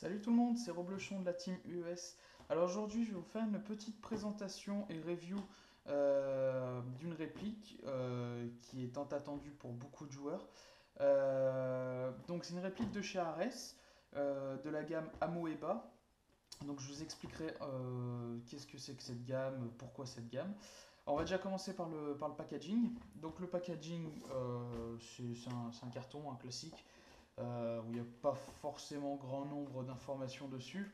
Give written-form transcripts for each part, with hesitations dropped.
Salut tout le monde, c'est Roblechon de la team UES. Alors aujourd'hui, je vais vous faire une petite présentation et review d'une réplique qui est tant attendue pour beaucoup de joueurs. Donc c'est une réplique de chez Ares, de la gamme Amoeba. Donc je vous expliquerai qu'est-ce que c'est que cette gamme, pourquoi cette gamme. Alors, on va déjà commencer par le packaging. Donc le packaging, c'est un carton, un classique où il n'y a pas forcément grand nombre d'informations dessus.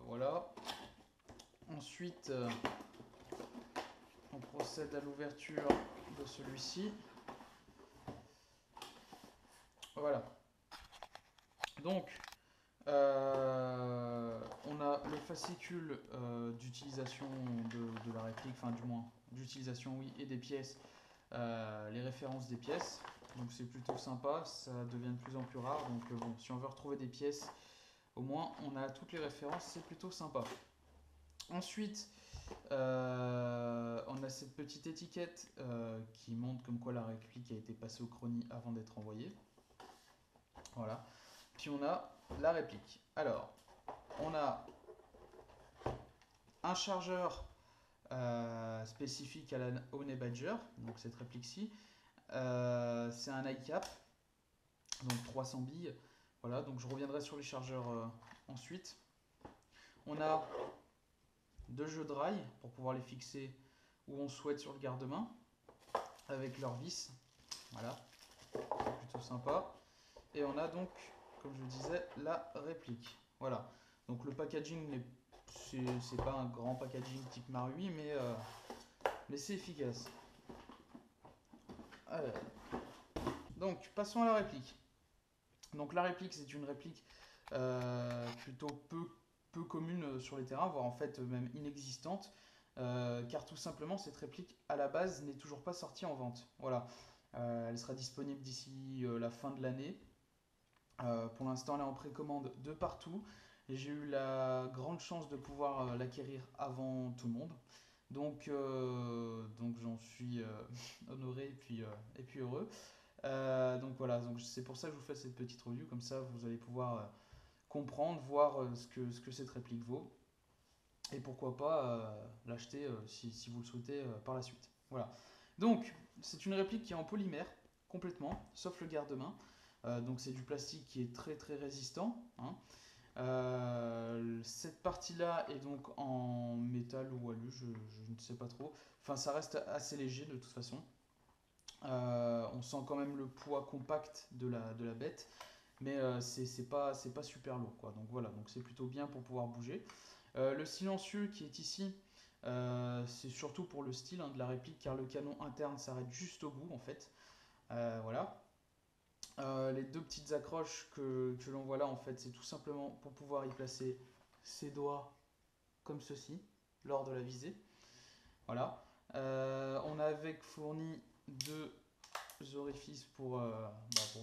Voilà. Ensuite, on procède à l'ouverture de celui-ci. Voilà. Donc, on a le fascicule d'utilisation de la réplique, enfin du moins d'utilisation, oui, et des pièces, les références des pièces. Donc c'est plutôt sympa, ça devient de plus en plus rare. Donc bon, si on veut retrouver des pièces, au moins on a toutes les références, c'est plutôt sympa. Ensuite, on a cette petite étiquette qui montre comme quoi la réplique a été passée au chrony avant d'être envoyée. Voilà. Puis on a la réplique. Alors, on a un chargeur spécifique à la Honey Badger, donc cette réplique-ci. C'est un iCap, donc 300 billes. Voilà, donc je reviendrai sur les chargeurs ensuite. On a deux jeux de rails pour pouvoir les fixer où on souhaite sur le garde-main avec leur vis. Voilà, plutôt sympa. Et on a donc, comme je le disais, la réplique. Voilà. Donc le packaging, c'est pas un grand packaging type Marui, mais c'est efficace. Alors, donc passons à la réplique. Donc la réplique, c'est une réplique plutôt peu commune sur les terrains, voire en fait même inexistante, car tout simplement cette réplique à la base n'est toujours pas sortie en vente. Voilà. Elle sera disponible d'ici la fin de l'année. Pour l'instant, elle est en précommande de partout. Et j'ai eu la grande chance de pouvoir l'acquérir avant tout le monde. Donc j'en suis honoré et puis heureux. Donc voilà, donc c'est pour ça que je vous fais cette petite review. Comme ça, vous allez pouvoir comprendre, voir ce que cette réplique vaut. Et pourquoi pas l'acheter si vous le souhaitez par la suite. Voilà. Donc, c'est une réplique qui est en polymère, complètement, sauf le garde-main. Donc c'est du plastique qui est très très résistant, hein. Cette partie-là est donc en métal ou alu, je ne sais pas trop. Enfin, ça reste assez léger de toute façon. On sent quand même le poids compact de la bête, mais c'est pas super lourd, quoi. Donc voilà, donc c'est plutôt bien pour pouvoir bouger. Le silencieux qui est ici, c'est surtout pour le style, hein, de la réplique, car le canon interne s'arrête juste au bout en fait. Voilà. Les deux petites accroches que l'on voit là, en fait, c'est tout simplement pour pouvoir y placer ses doigts comme ceci lors de la visée. Voilà. On a avec fourni deux orifices pour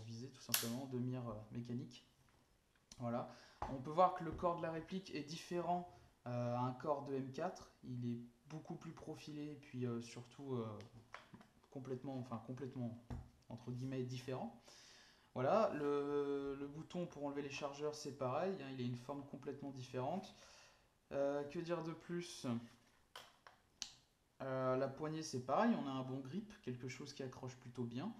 viser tout simplement, deux mires mécaniques. Voilà. On peut voir que le corps de la réplique est différent à un corps de M4. Il est beaucoup plus profilé et puis surtout complètement entre guillemets différent. Voilà, le bouton pour enlever les chargeurs, c'est pareil, hein, il a une forme complètement différente. Que dire de plus? La poignée, c'est pareil, on a un bon grip, quelque chose qui accroche plutôt bien.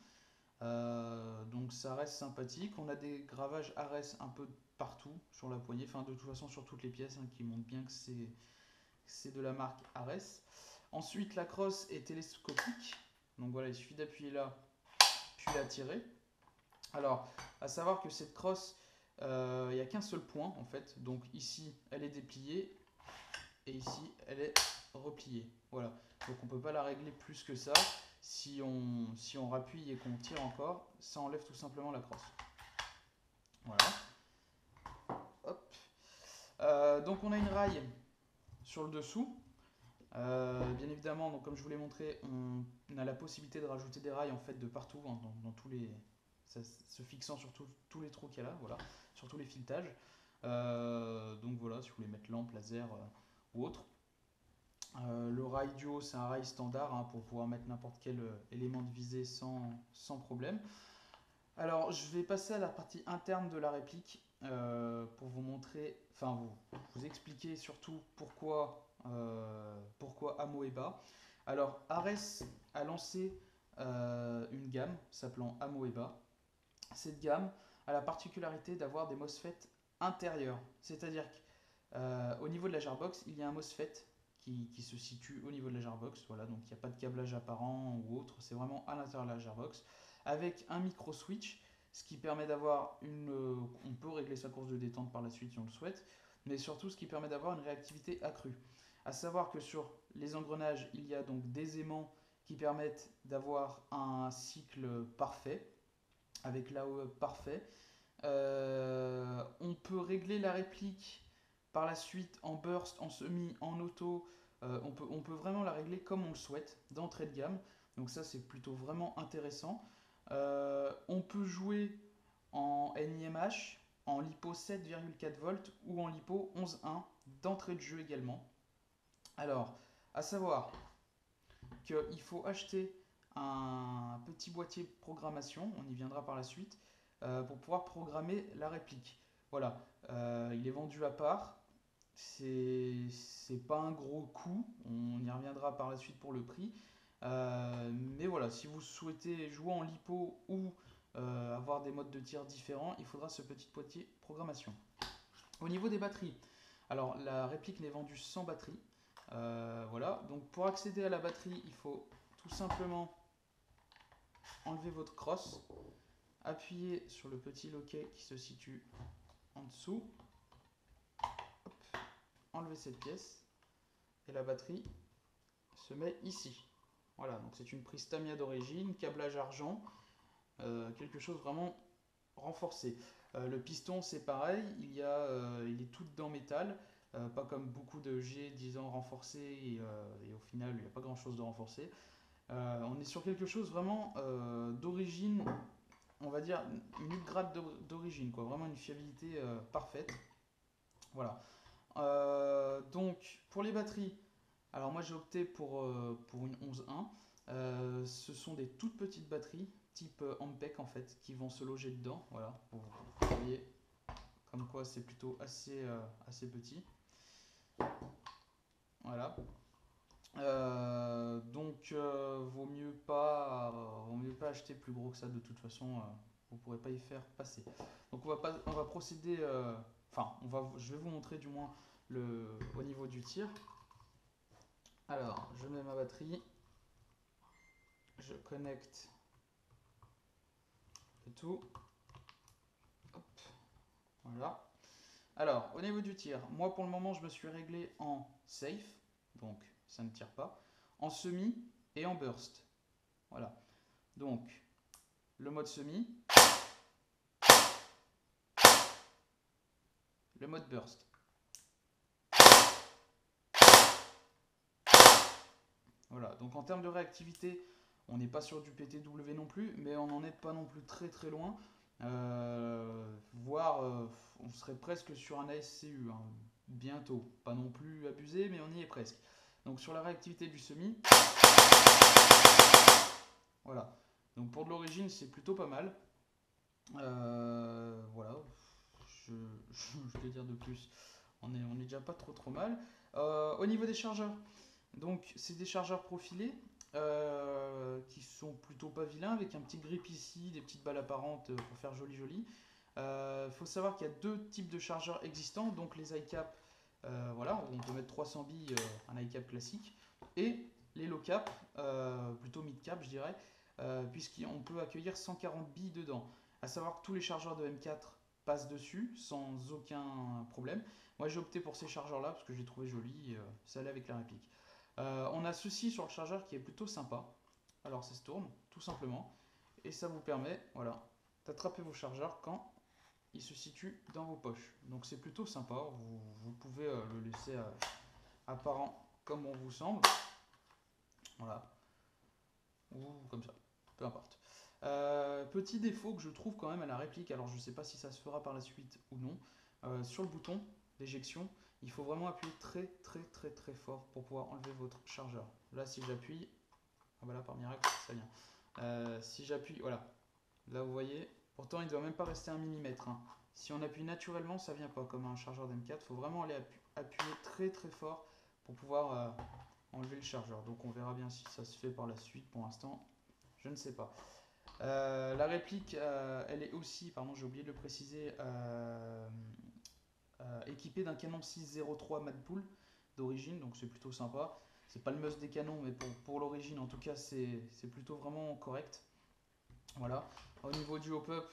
Donc ça reste sympathique. On a des gravages Ares un peu partout sur la poignée, enfin de toute façon sur toutes les pièces, hein, qui montrent bien que c'est de la marque Ares. Ensuite, la crosse est télescopique. Donc voilà, il suffit d'appuyer là, puis la tirer. Alors, à savoir que cette crosse, il n'y a qu'un seul point en fait. Donc ici, elle est dépliée et ici, elle est repliée. Voilà. Donc on ne peut pas la régler plus que ça. Si on rappuie et qu'on tire encore, ça enlève tout simplement la crosse. Voilà. Hop. Donc on a une raille sur le dessous. Bien évidemment, donc comme je vous l'ai montré, on a la possibilité de rajouter des rails en fait de partout, hein, dans tous les, ça, se fixant sur tous les trous qu'il y a là, voilà, sur tous les filetages. Donc voilà, si vous voulez mettre lampe, laser ou autre. Le rail du haut, c'est un rail standard, hein, pour pouvoir mettre n'importe quel élément de visée sans problème. Alors, je vais passer à la partie interne de la réplique pour vous montrer, enfin vous expliquer surtout pourquoi Amoeba. Alors, Ares a lancé une gamme s'appelant Amoeba. Cette gamme a la particularité d'avoir des MOSFET intérieurs, c'est-à-dire qu'au niveau de la Jarbox, il y a un MOSFET qui se situe au niveau de la Jarbox, voilà, donc il n'y a pas de câblage apparent ou autre, c'est vraiment à l'intérieur de la Jarbox, avec un micro switch, ce qui permet d'avoir on peut régler sa course de détente par la suite si on le souhaite, mais surtout ce qui permet d'avoir une réactivité accrue. À savoir que sur les engrenages, il y a donc des aimants qui permettent d'avoir un cycle parfait, avec l'AOE parfait. On peut régler la réplique par la suite en burst, en semi, en auto. On peut vraiment la régler comme on le souhaite d'entrée de gamme. Donc ça c'est plutôt vraiment intéressant. On peut jouer en NIMH, en LiPo 7,4 volts ou en LiPo 11.1 d'entrée de jeu également. Alors, à savoir qu'il faut acheter un petit boîtier de programmation, on y viendra par la suite, pour pouvoir programmer la réplique. Voilà, il est vendu à part, c'est pas un gros coût, on y reviendra par la suite pour le prix. Mais voilà, si vous souhaitez jouer en lipo ou avoir des modes de tir différents, il faudra ce petit boîtier programmation. Au niveau des batteries, alors la réplique n'est vendue sans batterie. Voilà, donc pour accéder à la batterie, il faut tout simplement enlever votre crosse, appuyer sur le petit loquet qui se situe en dessous, hop, enlever cette pièce et la batterie se met ici. Voilà, donc c'est une prise Tamiya d'origine, câblage argent, quelque chose vraiment renforcé. Le piston c'est pareil, il est tout dedans métal, pas comme beaucoup de G disant renforcé et au final il n'y a pas grand chose de renforcé. On est sur quelque chose vraiment d'origine, on va dire une upgrade d'origine, quoi. Vraiment une fiabilité parfaite. Voilà. Donc pour les batteries, alors moi j'ai opté pour une 11.1. Ce sont des toutes petites batteries type Ampec en fait qui vont se loger dedans. Voilà, vous voyez comme quoi c'est plutôt assez petit. Voilà. Vaut mieux pas acheter plus gros que ça de toute façon, vous ne pourrez pas y faire passer. Donc on va procéder, je vais vous montrer du moins au niveau du tir. Alors je mets ma batterie, je connecte et tout. Hop, voilà. Alors au niveau du tir, moi pour le moment je me suis réglé en safe, donc ça ne tire pas, en semi et en burst. Voilà. Donc le mode semi, le mode burst. Voilà, donc en termes de réactivité, on n'est pas sur du PTW non plus, mais on n'en est pas non plus très très loin. Voire, on serait presque sur un ASCU, hein, bientôt. Pas non plus abusé, mais on y est presque. Donc sur la réactivité du semi, voilà. Donc pour de l'origine, c'est plutôt pas mal. Voilà, je vais dire de plus. On est déjà pas trop trop mal. Au niveau des chargeurs, donc c'est des chargeurs profilés qui sont plutôt pas vilains avec un petit grip ici, des petites balles apparentes pour faire joli joli. Il faut savoir qu'il y a deux types de chargeurs existants, donc les iCap, voilà, on peut mettre 300 billes, un iCap classique, et les low cap, plutôt mid cap je dirais, puisqu'on peut accueillir 140 billes dedans. À savoir que tous les chargeurs de M4 passent dessus sans aucun problème. Moi j'ai opté pour ces chargeurs là parce que je les trouvais jolis, ça allait avec la réplique. On a ceci sur le chargeur qui est plutôt sympa. Alors ça se tourne tout simplement et ça vous permet, voilà, d'attraper vos chargeurs quand ils se situent dans vos poches. Donc c'est plutôt sympa, vous pouvez le laisser apparent comme on vous semble. Voilà, ou comme ça, peu importe. Petit défaut que je trouve quand même à la réplique, alors je ne sais pas si ça se fera par la suite ou non, sur le bouton d'éjection, il faut vraiment appuyer très très très très fort pour pouvoir enlever votre chargeur. Là si j'appuie, ah bah là par miracle ça vient. Si j'appuie, voilà, là vous voyez, Pourtant, il ne doit même pas rester 1 mm. Si on appuie naturellement, ça vient pas comme un chargeur d'M4. Il faut vraiment aller appuyer très très fort pour pouvoir enlever le chargeur. Donc on verra bien si ça se fait par la suite. Pour l'instant, je ne sais pas. La réplique, elle est aussi, pardon, j'ai oublié de le préciser, équipée d'un canon 603 Madpool d'origine, donc c'est plutôt sympa. C'est pas le must des canons, mais pour l'origine, en tout cas, c'est plutôt vraiment correct. Voilà. Au niveau du hop-up,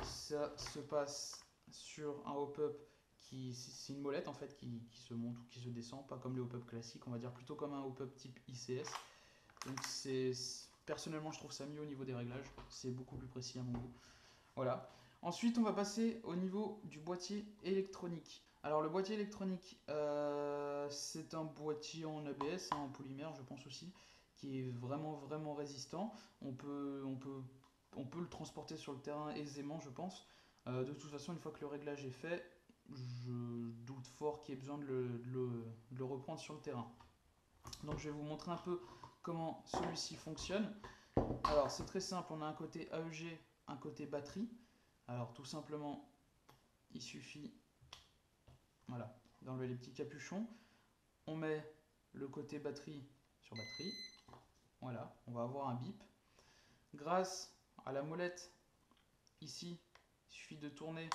ça se passe sur un hop-up qui, c'est une molette en fait qui se monte ou qui se descend, pas comme les hop-up classiques, on va dire plutôt comme un hop-up type ICS. Donc personnellement, je trouve ça mieux au niveau des réglages, c'est beaucoup plus précis à mon goût. Voilà. Ensuite, on va passer au niveau du boîtier électronique. Alors, le boîtier électronique, c'est un boîtier en ABS, en polymère, je pense aussi, qui est vraiment, vraiment résistant. On peut le transporter sur le terrain aisément, je pense. De toute façon, une fois que le réglage est fait, je doute fort qu'il y ait besoin de le reprendre sur le terrain. Donc, je vais vous montrer un peu comment celui-ci fonctionne. Alors, c'est très simple, on a un côté AEG, un côté batterie. Alors tout simplement, il suffit voilà, d'enlever les petits capuchons. On met le côté batterie sur batterie. Voilà, on va avoir un bip. Grâce à la molette, ici, il suffit de tourner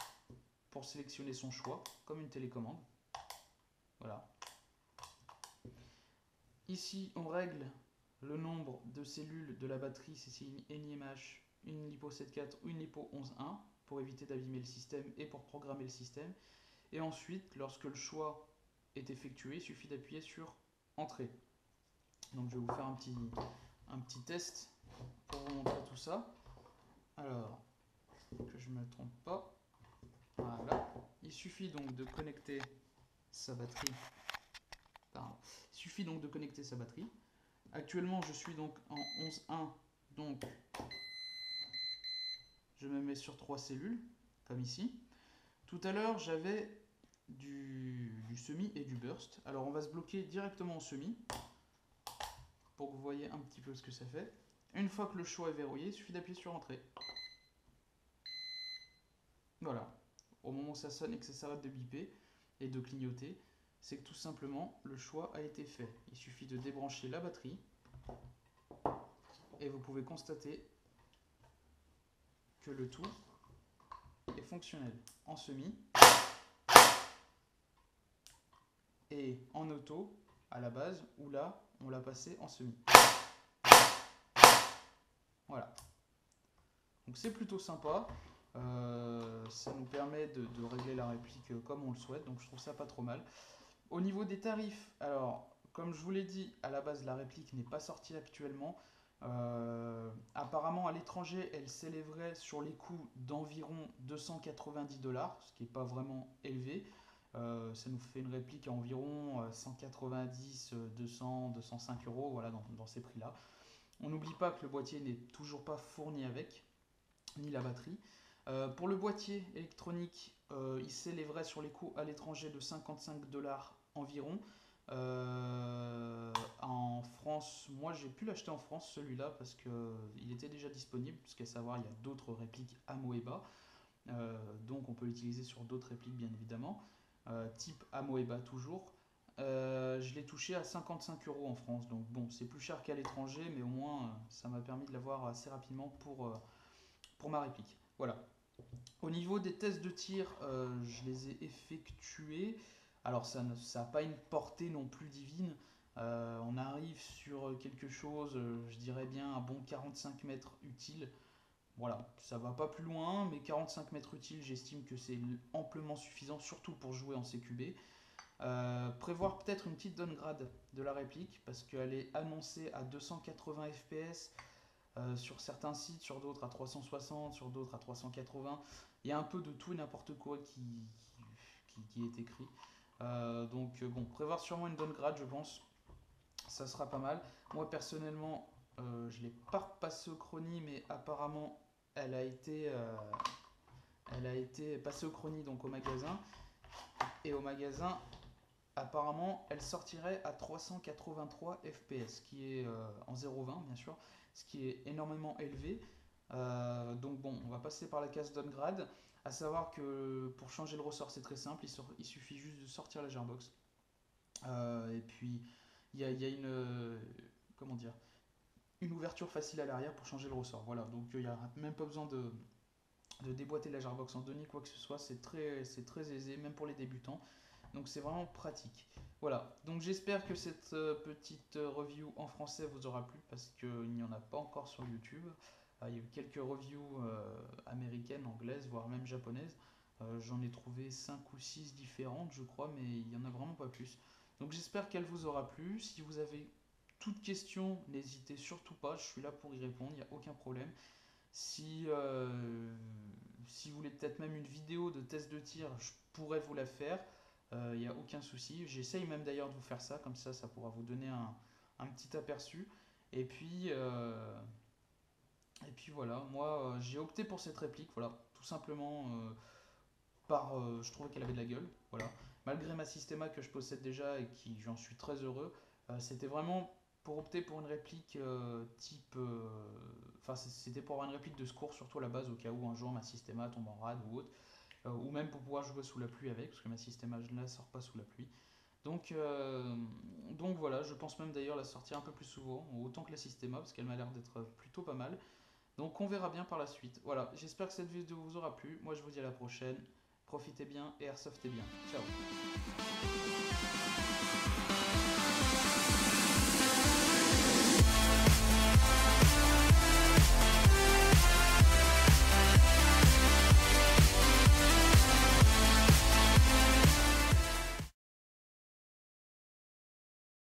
pour sélectionner son choix, comme une télécommande. Voilà. Ici, on règle le nombre de cellules de la batterie, si c'est une NiMH, une LiPo 7.4 ou une LiPo 11.1, pour éviter d'abîmer le système et pour programmer le système. Et ensuite, lorsque le choix est effectué, il suffit d'appuyer sur Entrée. Donc je vais vous faire un petit test pour vous montrer tout ça. Alors, que je ne me trompe pas. Voilà. Il suffit donc de connecter sa batterie. Pardon. Il suffit donc de connecter sa batterie. Actuellement, je suis donc en 11.1. Donc, je me mets sur 3 cellules, comme ici. Tout à l'heure, j'avais du semi et du burst. Alors, on va se bloquer directement en semi pour que vous voyez un petit peu ce que ça fait. Une fois que le choix est verrouillé, il suffit d'appuyer sur Entrée. Voilà. Au moment où ça sonne et que ça s'arrête de biper et de clignoter, c'est que tout simplement le choix a été fait. Il suffit de débrancher la batterie et vous pouvez constater que le tout est fonctionnel en semi et en auto à la base, où là on l'a passé en semi. Voilà. Donc c'est plutôt sympa. Ça nous permet de régler la réplique comme on le souhaite, donc je trouve ça pas trop mal. Au niveau des tarifs, alors comme je vous l'ai dit, à la base la réplique n'est pas sortie actuellement. Apparemment à l'étranger elle s'élèverait sur les coûts d'environ 290 $, ce qui n'est pas vraiment élevé. Ça nous fait une réplique à environ 190, 200, 205 €, voilà, dans ces prix-là. On n'oublie pas que le boîtier n'est toujours pas fourni avec, ni la batterie. Pour le boîtier électronique, il s'élèverait sur les coûts à l'étranger de 55 $ environ. En France, moi j'ai pu l'acheter en France celui-là parce qu'il était déjà disponible, parce qu'à savoir il y a d'autres répliques Amoeba, donc on peut l'utiliser sur d'autres répliques bien évidemment, type Amoeba toujours. Je l'ai touché à 55 € en France, donc bon c'est plus cher qu'à l'étranger, mais au moins ça m'a permis de l'avoir assez rapidement pour ma réplique. Voilà. Au niveau des tests de tir, je les ai effectués. Alors ça n'a pas une portée non plus divine. On arrive sur quelque chose, je dirais bien un bon 45 mètres utile. Voilà, ça va pas plus loin, mais 45 mètres utile, j'estime que c'est amplement suffisant, surtout pour jouer en CQB. Prévoir peut-être une petite downgrade de la réplique, parce qu'elle est annoncée à 280 FPS sur certains sites, sur d'autres à 360, sur d'autres à 380. Il y a un peu de tout et n'importe quoi qui est écrit. Donc bon, prévoir sûrement une downgrade, je pense. Ça sera pas mal. Moi personnellement, je ne l'ai pas repassée au Chrony, mais apparemment elle a été passée au Chrony, donc au magasin. Et au magasin, apparemment, elle sortirait à 383 FPS, qui est en 0,20 bien sûr, ce qui est énormément élevé. Donc bon, on va passer par la case downgrade, à savoir que pour changer le ressort c'est très simple, il suffit juste de sortir la Gearbox. Et puis il y a comment dire, une ouverture facile à l'arrière pour changer le ressort. Voilà, donc il n'y a même pas besoin de déboîter la Gearbox en deux ni quoi que ce soit, c'est très aisé, même pour les débutants. Donc c'est vraiment pratique. Voilà, donc j'espère que cette petite review en français vous aura plu parce qu'il n'y en a pas encore sur YouTube. Il y a eu quelques reviews américaines, anglaises, voire même japonaises. J'en ai trouvé 5 ou 6 différentes, je crois, mais il n'y en a vraiment pas plus. Donc j'espère qu'elle vous aura plu. Si vous avez toute question, n'hésitez surtout pas, je suis là pour y répondre, il n'y a aucun problème. Si, si vous voulez peut-être même une vidéo de test de tir, je pourrais vous la faire. Il n'y a aucun souci. J'essaye même d'ailleurs de vous faire ça, comme ça pourra vous donner un petit aperçu. Et puis, euh, et puis voilà, moi j'ai opté pour cette réplique, voilà, tout simplement je trouvais qu'elle avait de la gueule, voilà. Malgré ma systéma que je possède déjà et qui j'en suis très heureux, c'était vraiment pour opter pour une réplique type, enfin c'était pour avoir une réplique de secours surtout à la base au cas où un jour ma systéma tombe en rade ou autre, ou même pour pouvoir jouer sous la pluie avec parce que ma systéma je ne la sors pas sous la pluie. Donc, euh, donc voilà, je pense même d'ailleurs la sortir un peu plus souvent, autant que la systéma parce qu'elle m'a l'air d'être plutôt pas mal. Donc on verra bien par la suite. Voilà, j'espère que cette vidéo vous aura plu. Moi je vous dis à la prochaine. Profitez bien et airsoftez bien. Ciao.